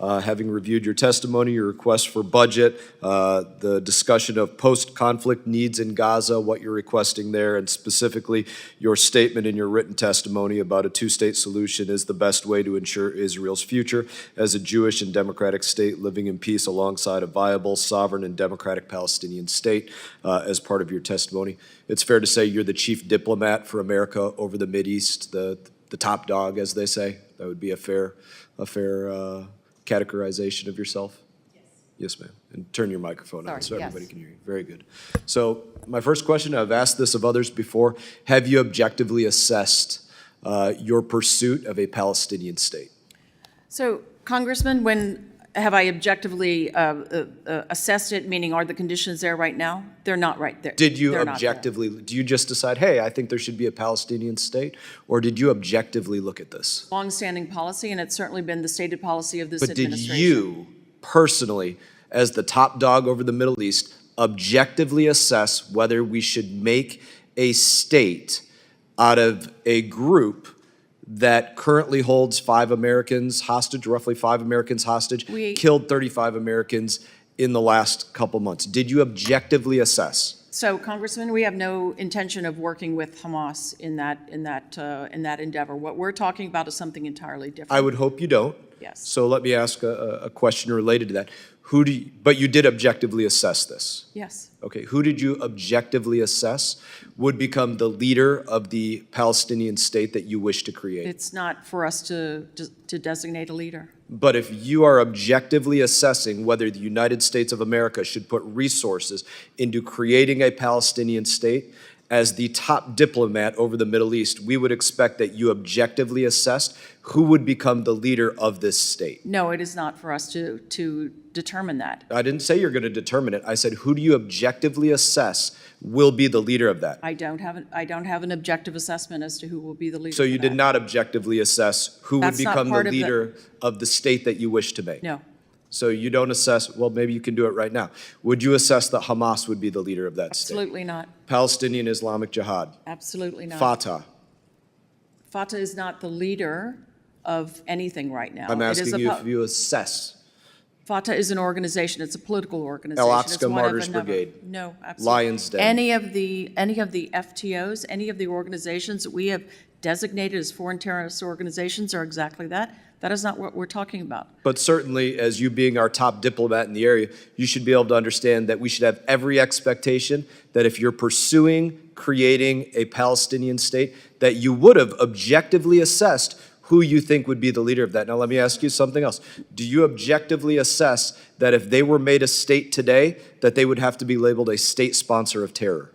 Having reviewed your testimony, your request for budget, the discussion of post-conflict needs in Gaza, what you're requesting there, and specifically your statement in your written testimony about a two-state solution is the best way to ensure Israel's future as a Jewish and democratic state living in peace alongside a viable, sovereign, and democratic Palestinian state as part of your testimony. It's fair to say you're the chief diplomat for America over the Mideast, the top dog, as they say. That would be a fair categorization of yourself? Yes. Yes, ma'am. And turn your microphone on so everybody yes. can hear you. Very good. So my first question, I've asked this of others before, have you objectively assessed your pursuit of a Palestinian state? So, Congressman, when have I objectively assessed it, meaning are the conditions there right now? They're not right there. Did you They're not objectively, do you just decide, hey, I think there should be a Palestinian state? Or did you objectively look at this? Long-standing policy, and it's certainly been the stated policy of this But did administration. you personally, as the top dog over the Middle East, objectively assess whether we should make a state out of a group that currently holds 5 Americans hostage, roughly 5 Americans hostage, killed 35 Americans in the last couple months? Did you objectively assess? So, Congressman, we have no intention of working with Hamas in that endeavor. What we're talking about is something entirely different. I would hope you don't. Yes. So let me ask a question related to that. But you did objectively assess this? Yes. Okay, who did you objectively assess would become the leader of the Palestinian state that you wish to create? It's not for us to designate a leader. But if you are objectively assessing whether the United States of America should put resources into creating a Palestinian state, as the top diplomat over the Middle East, we would expect that you objectively assessed who would become the leader of this state. No, it is not for us to determine that. I didn't say you're going to determine it. I said, who do you objectively assess will be the leader of that? I don't have an objective assessment as to who will be the leader. So you did not objectively assess who would become the leader of the state that you wish to make? No. So you don't assess, well, maybe you can do it right now. Would you assess that Hamas would be the leader of that state? Absolutely not. Palestinian Islamic Jihad? Absolutely not. Fatah? Fatah is not the leader of anything right now. I'm asking you if you assess. Fatah is an organization. It's a political organization. Al-Aqsa Martyrs Brigade? No, absolutely. Lions Den? Any of the FTOs, any of the organizations that we have designated as foreign terrorist organizations are exactly that. That is not what we're talking about. But certainly, as you being our top diplomat in the area, you should be able to understand that we should have every expectation that if you're pursuing creating a Palestinian state, that you would have objectively assessed who you think would be the leader of that. Now, let me ask you something else. Do you objectively assess that if they were made a state today, that they would have to be labeled a state sponsor of terror?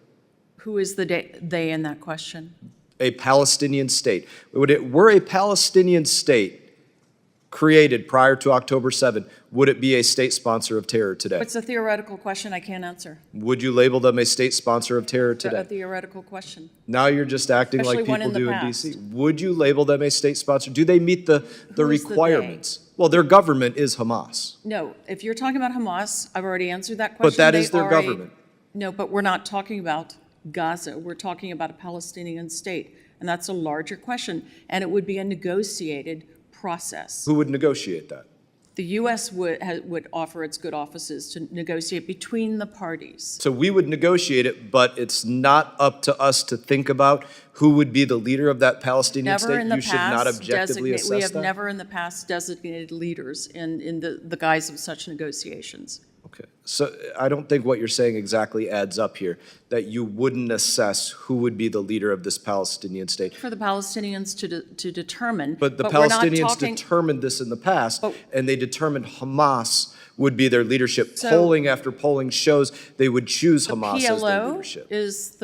Who is the they in that question? A Palestinian state. Were a Palestinian state created prior to October 7, would it be a state sponsor of terror today? It's a theoretical question I can't answer. Would you label them a state sponsor of terror today? A theoretical question. Now you're just acting Especially like people do in past. D.C. Would you label them a state sponsor? Do they meet the requirements? Well, their government is Hamas. No, if you're talking about Hamas, I've already answered that question. But that is their government. No, but we're not talking about Gaza. We're talking about a Palestinian state, and that's a larger question, and it would be a negotiated process. Who would negotiate that? The U.S. would offer its good offices to negotiate between the parties. So we would negotiate it, but it's not up to us to think about who would be the leader of that Palestinian state? You should not objectively assess that? We have never in the past designated leaders in the guise of such negotiations. Okay, so I don't think what you're saying exactly adds up here, that you wouldn't assess who would be the leader of this Palestinian state. For the Palestinians to determine. But the Palestinians determined this in the past, and they determined Hamas would be their leadership. Polling after polling shows they would choose Hamas as their leadership. The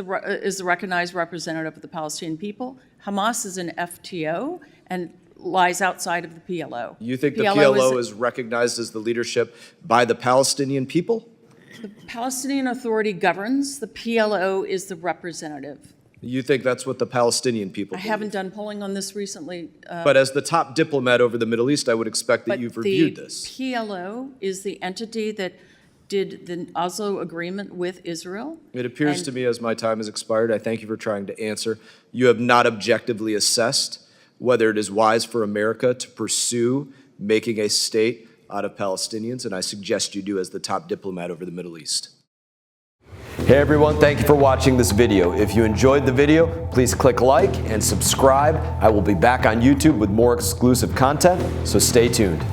PLO is the recognized representative of the Palestinian people. Hamas is an FTO and lies outside of the PLO. You think the PLO is recognized as the leadership by the Palestinian people? The Palestinian Authority governs. The PLO is the representative. You think that's what the Palestinian people believe? I haven't done polling on this recently. But as the top diplomat over the Middle East, I would expect that you've reviewed this. The PLO is the entity that did the Oslo Agreement with Israel. It appears to me, as my time has expired, I thank you for trying to answer. You have not objectively assessed whether it is wise for America to pursue making a state out of Palestinians, and I suggest you do as the top diplomat over the Middle East. Hey everyone, thank you for watching this video. If you enjoyed the video, please click like and subscribe. I will be back on YouTube with more exclusive content, so stay tuned.